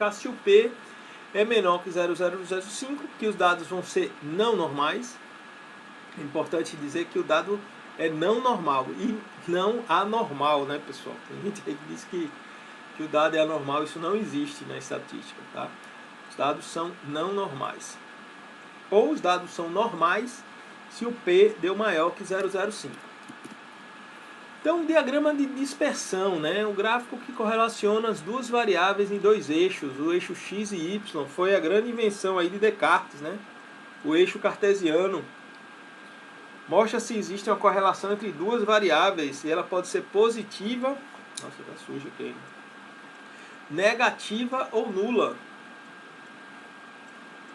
se o P é menor que 0,005, que os dados vão ser não normais. É importante dizer que o dado é não normal e não anormal, né, pessoal? Tem gente que diz que o dado é anormal, isso não existe na estatística, tá? Os dados são não normais. Ou os dados são normais se o P deu maior que 0,05. Então, um diagrama de dispersão, né? O gráfico que correlaciona as duas variáveis em dois eixos, o eixo x e y, foi a grande invenção aí de Descartes, né? O eixo cartesiano. Mostra se existe uma correlação entre duas variáveis e ela pode ser positiva, nossa, tá sujo aqui, negativa ou nula.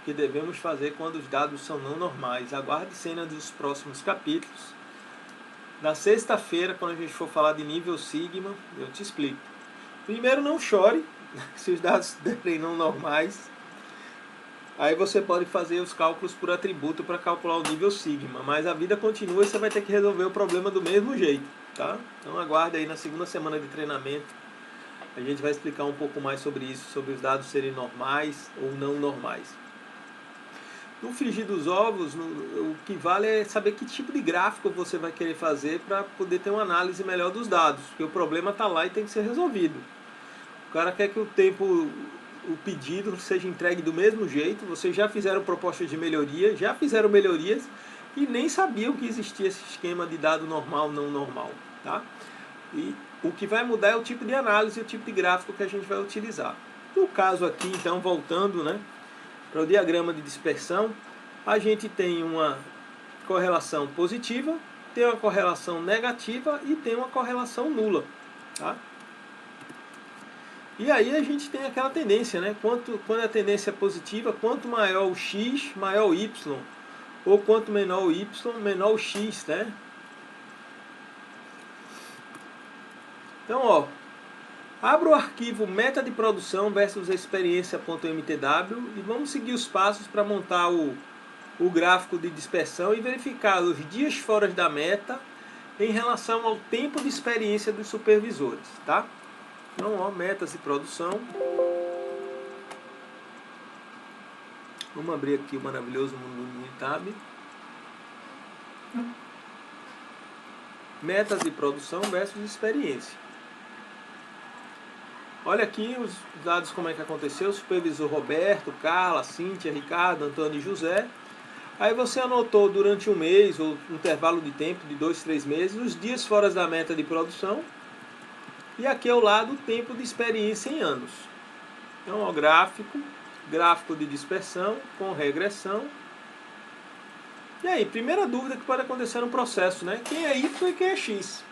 Que devemos fazer quando os dados são não normais. Aguarde cenas dos próximos capítulos. Na sexta-feira, quando a gente for falar de nível sigma, eu te explico. Primeiro, não chore se os dados derem não normais. Aí você pode fazer os cálculos por atributo para calcular o nível sigma. Mas a vida continua e você vai ter que resolver o problema do mesmo jeito, tá? Então aguarde aí na segunda semana de treinamento. A gente vai explicar um pouco mais sobre isso, sobre os dados serem normais ou não normais. No frigir dos ovos, o que vale é saber que tipo de gráfico você vai querer fazer para poder ter uma análise melhor dos dados, porque o problema está lá e tem que ser resolvido. O cara quer que o pedido seja entregue do mesmo jeito, vocês já fizeram propostas de melhoria, já fizeram melhorias e nem sabiam que existia esse esquema de dado normal, não normal, tá? E o que vai mudar é o tipo de análise e o tipo de gráfico que a gente vai utilizar. No caso aqui, então, voltando, né, para o diagrama de dispersão, a gente tem uma correlação positiva, tem uma correlação negativa e tem uma correlação nula, tá? E aí a gente tem aquela tendência, né? Quando a tendência é positiva, quanto maior o x, maior o y. Ou quanto menor o y, menor o x, né? Então, ó, abra o arquivo meta de produção versus experiência.mtw e vamos seguir os passos para montar o gráfico de dispersão e verificar os dias fora da meta em relação ao tempo de experiência dos supervisores, tá? Então, ó, metas de produção. Vamos abrir aqui o maravilhoso mundo do Unitab. Metas de produção versus experiência. Olha aqui os dados, como é que aconteceu. Supervisor Roberto, Carla, Cíntia, Ricardo, Antônio e José. Aí você anotou durante um mês, ou um intervalo de tempo de 2, 3 meses, os dias fora da meta de produção. E aqui ao lado o tempo de experiência em anos. Então, ó, gráfico de dispersão com regressão. E aí, primeira dúvida que pode acontecer no processo, né? Quem é Y e quem é X?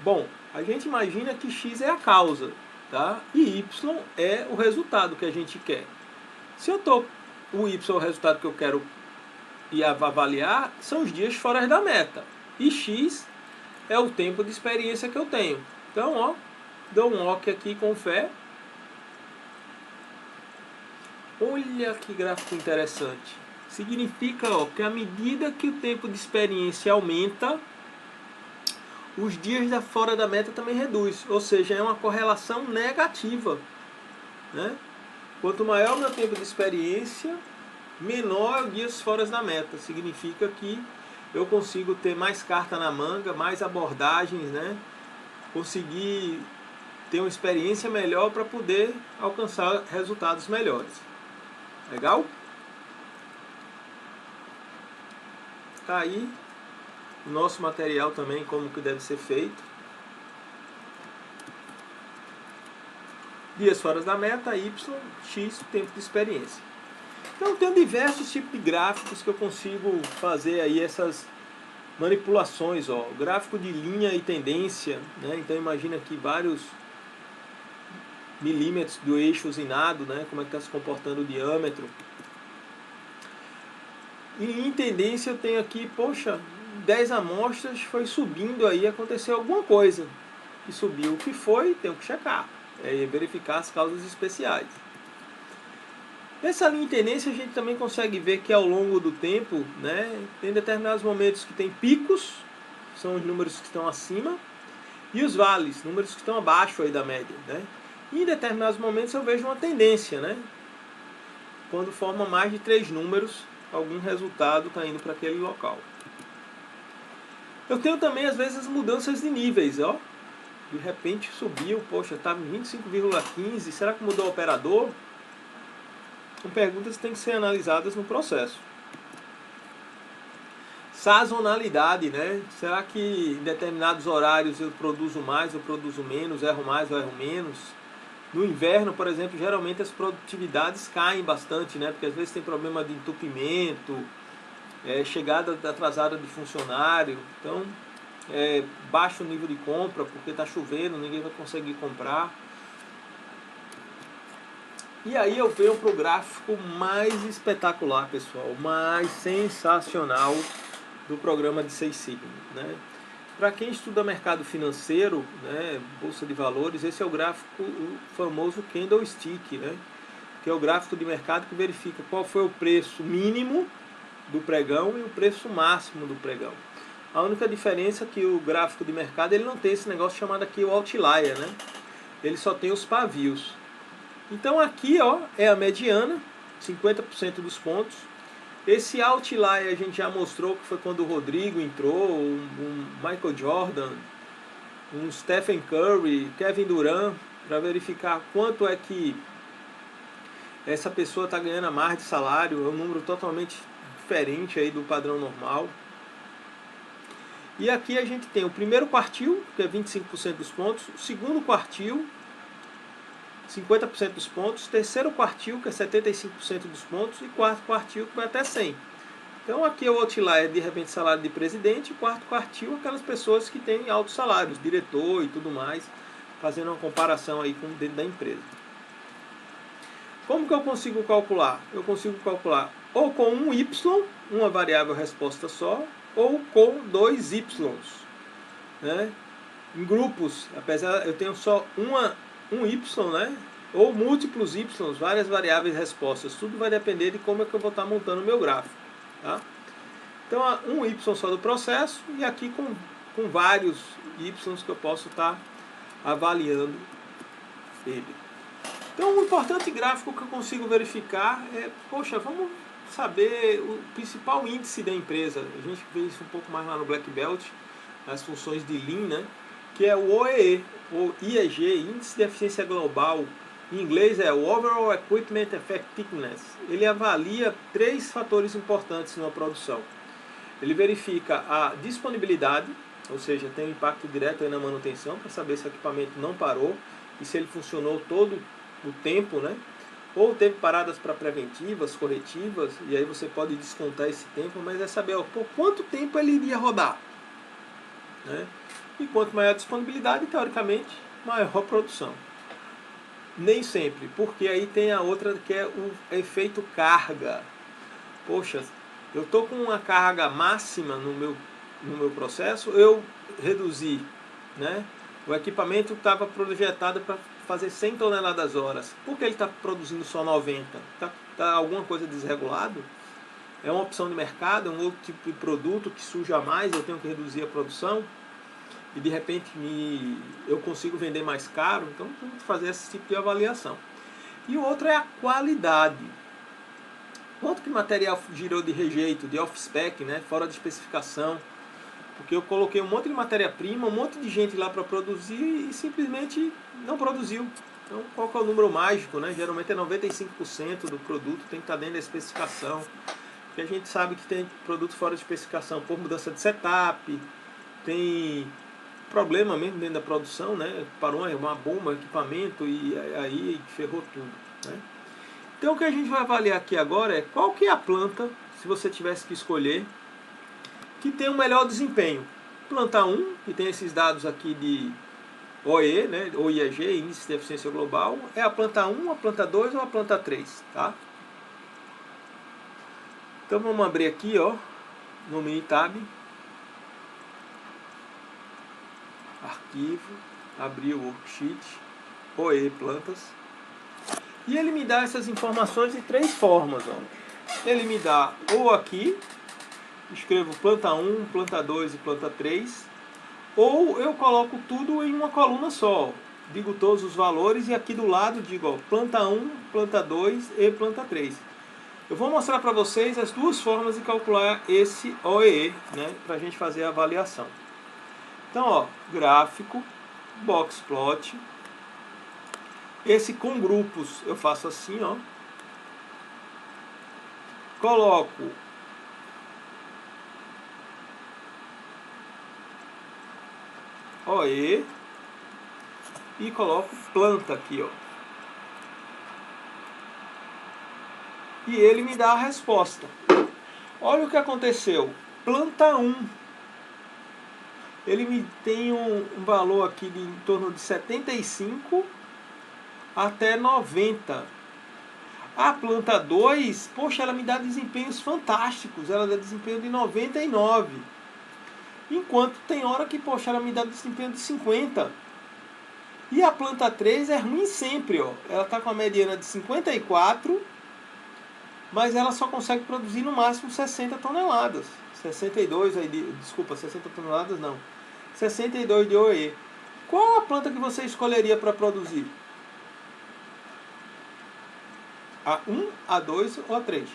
Bom, a gente imagina que X é a causa, tá? E Y é o resultado que a gente quer. Se eu tô o Y é o resultado que eu quero e avaliar, são os dias fora da meta. E X é o tempo de experiência que eu tenho. Então, ó, dou um OK aqui com fé. Olha que gráfico interessante. Significa, ó, que à medida que o tempo de experiência aumenta, os dias fora da meta também reduz. Ou seja, é uma correlação negativa, né? Quanto maior o meu tempo de experiência, menor os dias fora da meta. Significa que eu consigo ter mais carta na manga, mais abordagens, né? Conseguir ter uma experiência melhor para poder alcançar resultados melhores. Legal? Tá aí o nosso material também, como que deve ser feito. Dias fora da meta, Y, X, tempo de experiência. Então tem diversos tipos de gráficos que eu consigo fazer aí essas manipulações, ó. Gráfico de linha e tendência, né? Então imagina aqui vários milímetros do eixo usinado, né? Como é que está se comportando o diâmetro. E em tendência eu tenho aqui, poxa, 10 amostras, foi subindo aí, aconteceu alguma coisa. E subiu o que foi, tenho que checar. É verificar as causas especiais. Nessa linha de tendência a gente também consegue ver que ao longo do tempo, né, tem determinados momentos que tem picos, são os números que estão acima, E os vales, números que estão abaixo aí da média, né? E em determinados momentos eu vejo uma tendência, né? Quando forma mais de 3 números, algum resultado está indo para aquele local. Eu tenho também, às vezes, mudanças de níveis, ó. De repente subiu, poxa, estava em 25,15, será que mudou o operador? São perguntas que têm que ser analisadas no processo. Sazonalidade, né? Será que em determinados horários eu produzo mais, eu produzo menos, erro mais, eu erro menos? No inverno, por exemplo, geralmente as produtividades caem bastante, né? Porque às vezes tem problema de entupimento, chegada atrasada de funcionário, então baixa o nível de compra porque está chovendo, ninguém vai conseguir comprar. E aí eu venho para o gráfico mais espetacular, pessoal, mais sensacional do programa de Six Sigma, né? Para quem estuda mercado financeiro, né, bolsa de valores, esse é o gráfico, o famoso candlestick, né? Que é o gráfico de mercado que verifica qual foi o preço mínimo do pregão e o preço máximo do pregão. A única diferença é que o gráfico de mercado ele não tem esse negócio chamado aqui o outlier, né? Ele só tem os pavios. Então aqui, ó, é a mediana, 50% dos pontos. Esse outlier a gente já mostrou que foi quando o Rodrigo entrou, um Michael Jordan, um Stephen Curry, Kevin Durant, para verificar quanto é que essa pessoa está ganhando a mais de salário. É um número totalmente diferente aí do padrão normal. E aqui a gente tem o primeiro quartil, que é 25% dos pontos, o segundo quartil, 50% dos pontos, terceiro quartil, que é 75% dos pontos, e quarto quartil, que vai até 100%. Então aqui é o outlier, de repente, salário de presidente, e quarto quartil, aquelas pessoas que têm altos salários, diretor e tudo mais, fazendo uma comparação aí com dentro da empresa. Como que eu consigo calcular? Eu consigo calcular ou com um Y, uma variável resposta só, ou com dois Ys, né? Em grupos, apesar eu tenho só um Y, né? Ou múltiplos Y, várias variáveis respostas, tudo vai depender de como é que eu vou estar montando o meu gráfico, tá? Então um Y só do processo e aqui com vários Y que eu posso estar avaliando ele. Então um importante gráfico que eu consigo verificar é, poxa, vamos saber o principal índice da empresa. A gente vê isso um pouco mais lá no Black Belt, as funções de Lean, né? Que é o OEE, ou IEG, Índice de Eficiência Global. Em inglês é o Overall Equipment Effectiveness. Ele avalia 3 fatores importantes na produção. Ele verifica a disponibilidade, ou seja, tem um impacto direto aí na manutenção, para saber se o equipamento não parou e se ele funcionou todo o tempo, né? Ou teve paradas para preventivas, corretivas, e aí você pode descontar esse tempo, mas é saber por quanto tempo ele iria rodar, né? E quanto maior a disponibilidade, teoricamente, maior a produção. Nem sempre, porque aí tem a outra que é o efeito carga. Poxa, eu estou com uma carga máxima no meu processo, eu reduzi, né? O equipamento estava projetado para fazer 100 toneladas horas. Por que ele está produzindo só 90? Tá alguma coisa desregulado? É uma opção de mercado, é um outro tipo de produto que suja mais, eu tenho que reduzir a produção? E de repente eu consigo vender mais caro? Então tem que fazer esse tipo de avaliação. E o outro é a qualidade. Quanto que material girou de rejeito, de off-spec, né, fora de especificação? Porque eu coloquei um monte de matéria-prima, um monte de gente lá para produzir e simplesmente não produziu. Então qual que é o número mágico, né? Geralmente é 95% do produto tem que estar dentro da especificação. Porque a gente sabe que tem produto fora de especificação por mudança de setup, tem problema mesmo dentro da produção, né? Parou uma bomba, um equipamento e aí ferrou tudo, né? Então o que a gente vai avaliar aqui agora é qual que é a planta, se você tivesse que escolher, que tem o melhor desempenho. Planta 1, que tem esses dados aqui de OE, né, ou IEG, Índice de Eficiência Global, é a planta 1, a planta 2 ou a planta 3, tá? Então vamos abrir aqui, ó, no Minitab, arquivo, abrir o worksheet, OE plantas, e ele me dá essas informações de 3 formas, ó. Ele me dá ou aqui, escrevo planta 1, planta 2 e planta 3, Ou eu coloco tudo em uma coluna só. Digo todos os valores e aqui do lado digo, ó, planta 1, planta 2 e planta 3. Eu vou mostrar para vocês as duas formas de calcular esse OEE, né, para a gente fazer a avaliação. Então, ó, gráfico, box plot. Esse com grupos eu faço assim, ó. Coloco OE e coloco planta aqui, ó. E ele me dá a resposta. Olha o que aconteceu. Planta 1. Ele me tem um valor aqui de em torno de 75 até 90. A planta 2, poxa, ela me dá desempenhos fantásticos. Ela dá desempenho de 99. Enquanto tem hora que, poxa, ela me dá desempenho de 50. E a planta 3 é ruim sempre, ó. Ela está com a mediana de 54, mas ela só consegue produzir no máximo 60 toneladas. 62, desculpa, 60 toneladas não. 62 de OE. Qual a planta que você escolheria para produzir? A 1, a 2 ou a 3?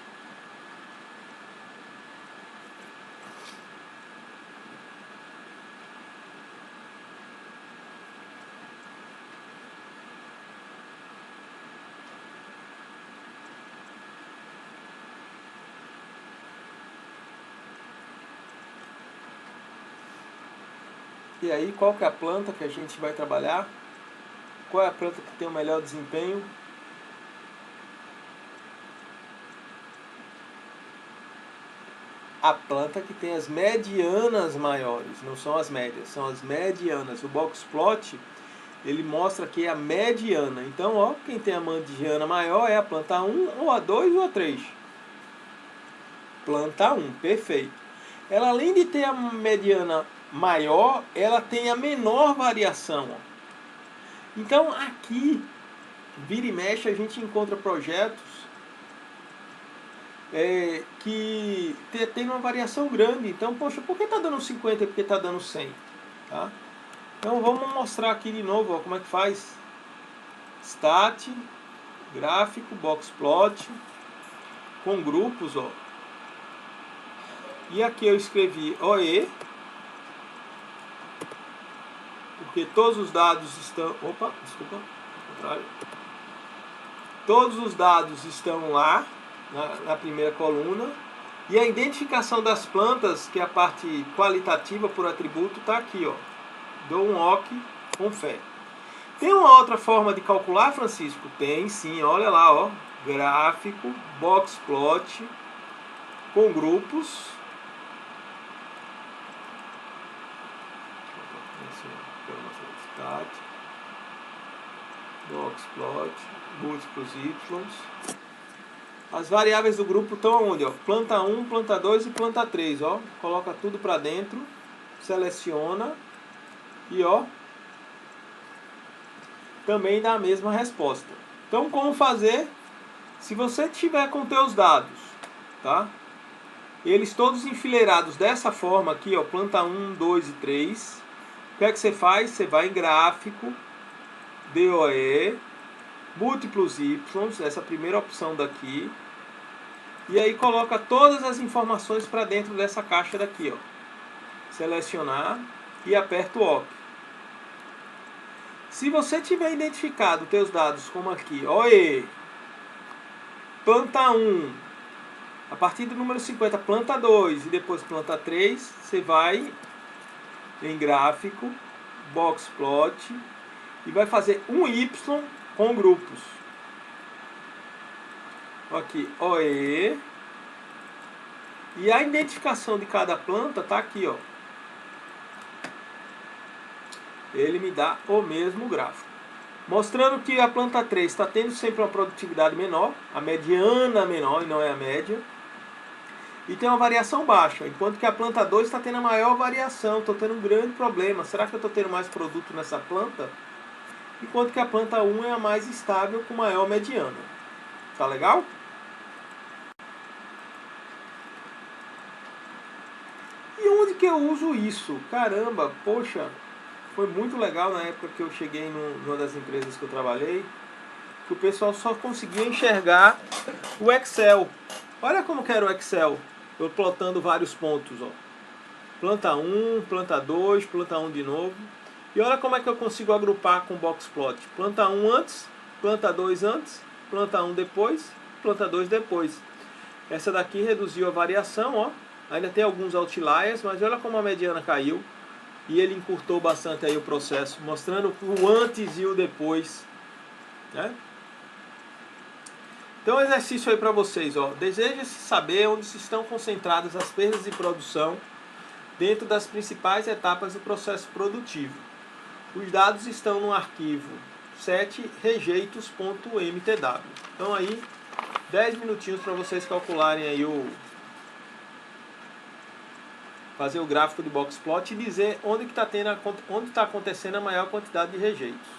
E aí, qual que é a planta que a gente vai trabalhar? Qual é a planta que tem o melhor desempenho? A planta que tem as medianas maiores, não são as médias, são as medianas. O box plot, ele mostra aqui a mediana. Então, ó, quem tem a mediana maior é a planta 1, ou a 2 ou a 3. Planta 1, perfeito. Ela, além de ter a mediana maior, ela tem a menor variação. Então, aqui, vira e mexe, a gente encontra projetos que tem uma variação grande. Então, poxa, por que está dando 50 e por que está dando 100? Tá? Então, vamos mostrar aqui de novo, ó, como é que faz. Stat, gráfico, box plot, com grupos, ó. E aqui eu escrevi OE, porque todos os dados estão... Opa, desculpa, ao contrário. Todos os dados estão lá, na primeira coluna. E a identificação das plantas, que é a parte qualitativa por atributo, está aqui, ó. Dou um OK com fé. Tem uma outra forma de calcular, Francisco? Tem sim, olha lá, ó. Gráfico, box plot, com grupos. Box plot, múltiplos y. As variáveis do grupo estão onde? Ó? Planta 1, planta 2 e planta 3. Ó. Coloca tudo para dentro, seleciona e ó, também dá a mesma resposta. Então, como fazer? Se você tiver com teus dados, tá? Eles todos enfileirados dessa forma aqui, ó, planta 1, 2 e 3. O que é que você faz? Você vai em gráfico, DOE, múltiplos y, essa primeira opção daqui. E aí coloca todas as informações para dentro dessa caixa daqui, ó. Selecionar e aperta o OK. Se você tiver identificado teus dados como aqui, OE, planta 1, a partir do número 50, planta 2 e depois planta 3, você vai em gráfico, box plot e vai fazer um Y com grupos. Aqui, OE. E a identificação de cada planta está aqui, ó. Ele me dá o mesmo gráfico. Mostrando que a planta 3 está tendo sempre uma produtividade menor, a mediana menor e não é a média. E tem uma variação baixa, enquanto que a planta 2 está tendo a maior variação. Estou tendo um grande problema. Será que eu estou tendo mais produto nessa planta? Enquanto que a planta 1 é a mais estável com maior mediana. Tá legal? E onde que eu uso isso? Caramba, poxa, foi muito legal na época que eu cheguei numa das empresas que eu trabalhei, que o pessoal só conseguia enxergar o Excel. Olha como que era o Excel, eu plotando vários pontos, ó. Planta 1, planta 2, planta 1 de novo. E olha como é que eu consigo agrupar com o box plot. Planta 1 antes, planta 2 antes, planta 1 depois, planta 2 depois. Essa daqui reduziu a variação, ó. Ainda tem alguns outliers, mas olha como a mediana caiu. E ele encurtou bastante aí o processo, mostrando o antes e o depois, né? Então, exercício aí para vocês, ó. Deseja-se saber onde se estão concentradas as perdas de produção dentro das principais etapas do processo produtivo. Os dados estão no arquivo 7rejeitos.mtw. Então aí, 10 minutinhos para vocês calcularem aí fazer o gráfico de box plot e dizer onde está acontecendo a maior quantidade de rejeitos.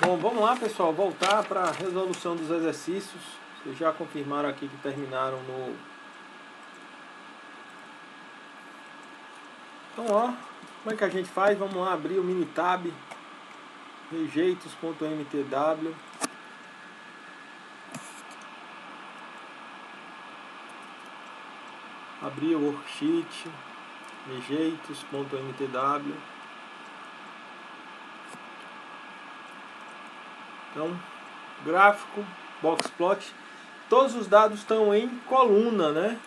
Bom, vamos lá, pessoal, voltar para a resolução dos exercícios. Vocês já confirmaram aqui que terminaram no... Então, ó, como é que a gente faz? Vamos lá, abrir o Minitab, rejeitos.mtw. Abrir o worksheet, rejeitos.mtw. Então, gráfico, boxplot, todos os dados estão em coluna, né?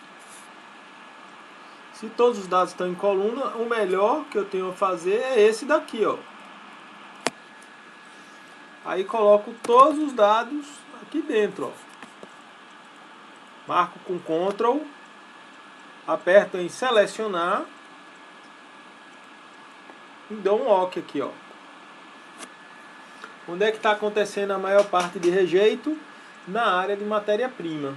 Se todos os dados estão em coluna, o melhor que eu tenho a fazer é esse daqui, ó. Aí coloco todos os dados aqui dentro, ó. Marco com Ctrl, aperto em selecionar e dou um OK aqui, ó. Onde é que está acontecendo a maior parte de rejeito? Na área de matéria-prima.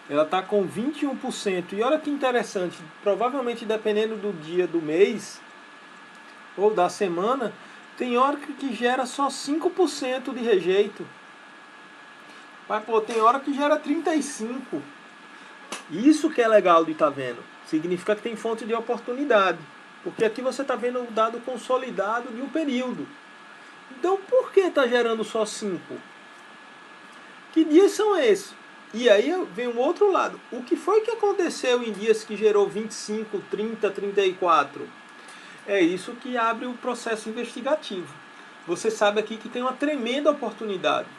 Ela está com 21%. E olha que interessante, provavelmente dependendo do dia do mês ou da semana, tem hora que gera só 5% de rejeito. Mas pô, tem hora que gera 35%. Isso que é legal de estar vendo. Significa que tem fonte de oportunidade. Porque aqui você está vendo o dado consolidado de um período. Então por que está gerando só 5%? Que dias são esses? E aí vem o outro lado. O que foi que aconteceu em dias que gerou 25, 30, 34? É isso que abre o processo investigativo. Você sabe aqui que tem uma tremenda oportunidade.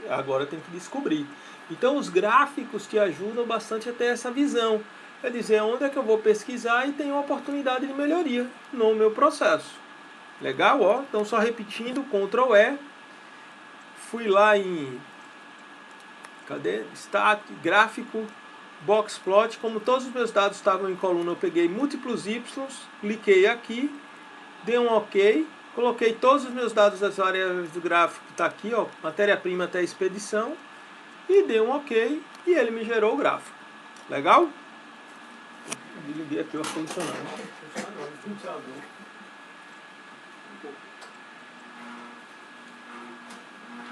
Agora tem que descobrir. Então os gráficos te ajudam bastante a ter essa visão. É dizer onde é que eu vou pesquisar e tem uma oportunidade de melhoria no meu processo. Legal, ó. Então só repetindo, Ctrl E. Fui lá em... Cadê? Stat, gráfico, boxplot. Como todos os meus dados estavam em coluna, eu peguei múltiplos Y, cliquei aqui, dei um OK, coloquei todos os meus dados das variáveis do gráfico, está aqui, ó, matéria-prima até expedição, e dei um OK e ele me gerou o gráfico. Legal? Desliguei aqui o ar-condicionado.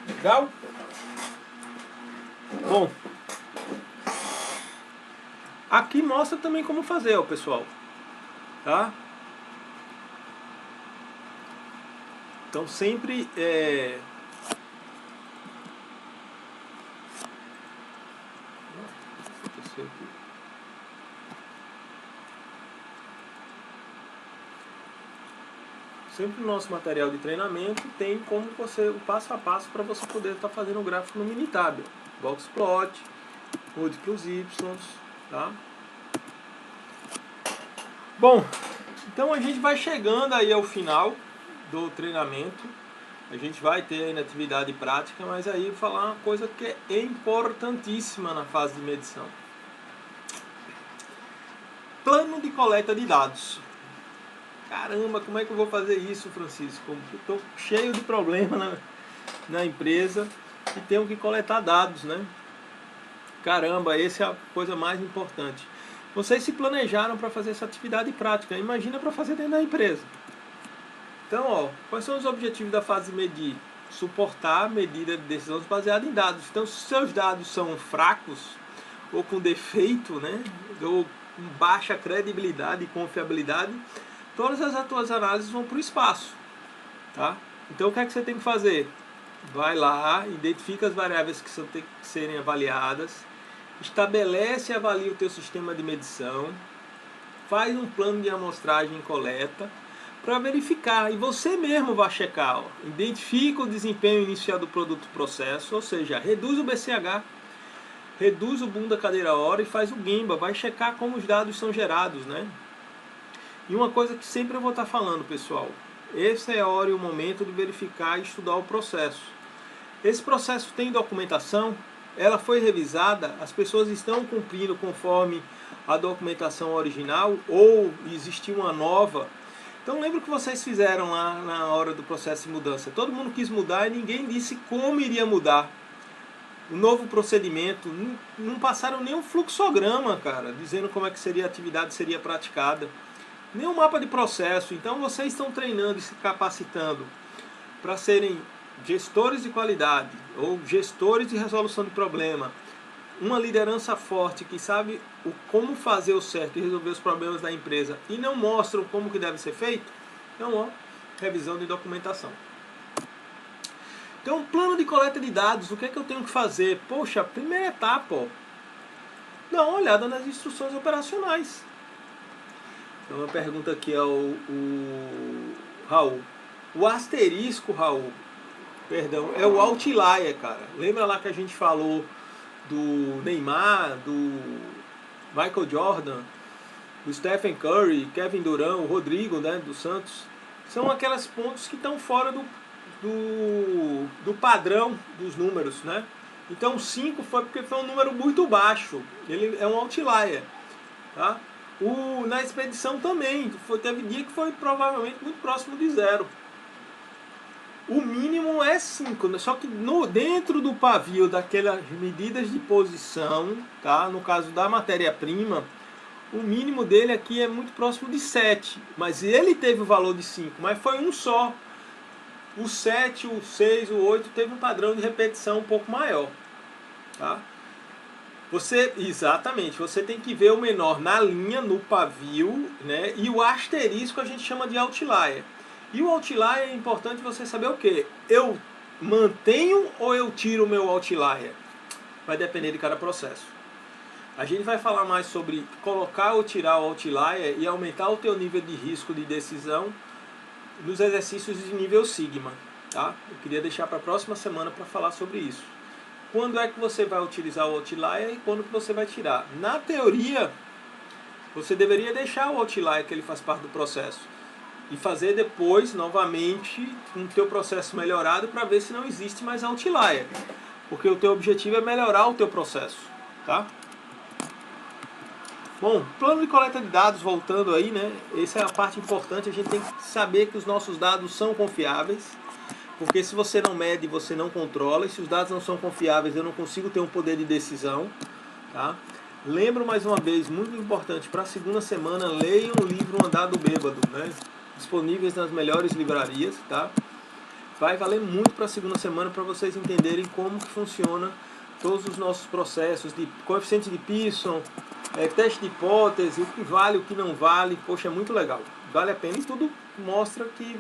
Legal? Bom, aqui mostra também como fazer, ó, pessoal. Tá? Então sempre sempre no nosso material de treinamento tem como você, o passo a passo para você poder estar fazendo o gráfico no Minitab. Boxplot, múltiplos Y, tá? Bom, então a gente vai chegando aí ao final do treinamento. A gente vai ter ainda atividade prática, mas aí vou falar uma coisa que é importantíssima na fase de medição. Plano de coleta de dados. Caramba, como é que eu vou fazer isso, Francisco? Eu estou cheio de problema na empresa e tenho que coletar dados, né? Caramba, essa é a coisa mais importante. Vocês se planejaram para fazer essa atividade prática. Imagina para fazer dentro da empresa. Então, ó, quais são os objetivos da fase de medir? Suportar a medida de decisões baseada em dados. Então, se seus dados são fracos ou com defeito, né? Ou com baixa credibilidade e confiabilidade, todas as tuas análises vão para o espaço, tá? Então o que é que você tem que fazer? Vai lá, identifica as variáveis que tem que serem avaliadas, estabelece e avalia o teu sistema de medição, faz um plano de amostragem e coleta para verificar, e você mesmo vai checar, ó, identifica o desempenho inicial do produto processo, ou seja, reduz o BCH, reduz o boom da cadeira hora e faz o Gemba, vai checar como os dados são gerados, né? E uma coisa que sempre eu vou estar falando, pessoal, esse é a hora e o momento de verificar e estudar o processo. Esse processo tem documentação, ela foi revisada, as pessoas estão cumprindo conforme a documentação original ou existiu uma nova. Então lembra que vocês fizeram lá na hora do processo de mudança. Todo mundo quis mudar e ninguém disse como iria mudar. O novo procedimento, não passaram nem um fluxograma, cara, dizendo como é que seria a atividade seria praticada. Nem um mapa de processo. Então vocês estão treinando e se capacitando para serem gestores de qualidade ou gestores de resolução de problema, uma liderança forte que sabe como fazer o certo e resolver os problemas da empresa e não mostram como que deve ser feito, então, ó, revisão de documentação. Então, plano de coleta de dados, o que é que eu tenho que fazer? Poxa, primeira etapa, ó, dá uma olhada nas instruções operacionais. Então, uma pergunta aqui ao Raul. O asterisco, Raul, perdão, é o outlier, cara. Lembra lá que a gente falou do Neymar, do Michael Jordan, do Stephen Curry, Kevin Durant, o Rodrigo, né, do Santos? São aqueles pontos que estão fora do padrão dos números, né? Então 5 foi porque foi um número muito baixo. Ele é um outlier, tá? Na expedição também, teve dia que foi provavelmente muito próximo de 0. O mínimo é 5, né? Só que dentro do pavio daquelas medidas de posição, tá? No caso da matéria-prima, o mínimo dele aqui é muito próximo de 7. Mas ele teve o valor de 5, mas foi um só. O 7, o 6, o 8 teve um padrão de repetição um pouco maior, tá? Exatamente, você tem que ver o menor na linha, no pavio, né? E o asterisco a gente chama de outlier. E o outlier é importante você saber o que? Eu mantenho ou eu tiro o meu outlier? Vai depender de cada processo. A gente vai falar mais sobre colocar ou tirar o outlier e aumentar o teu nível de risco de decisão nos exercícios de nível Sigma, tá? Eu queria deixar para a próxima semana para falar sobre isso. Quando é que você vai utilizar o outlier e quando que você vai tirar? Na teoria, você deveria deixar o outlier, que ele faz parte do processo, e fazer depois, novamente, um teu processo melhorado para ver se não existe mais outlier. Porque o teu objetivo é melhorar o teu processo, tá? Bom, plano de coleta de dados, voltando aí, né? Essa é a parte importante, a gente tem que saber que os nossos dados são confiáveis, porque se você não mede, você não controla, e se os dados não são confiáveis, eu não consigo ter um poder de decisão, tá? Lembro mais uma vez, muito importante, para a segunda semana, leiam o livro Andado Bêbado, né? Disponíveis nas melhores livrarias, tá? Vai valer muito para a segunda semana para vocês entenderem como que funciona todos os nossos processos de coeficiente de Pearson, teste de hipótese, o que vale, o que não vale. Poxa, é muito legal, vale a pena, e tudo mostra que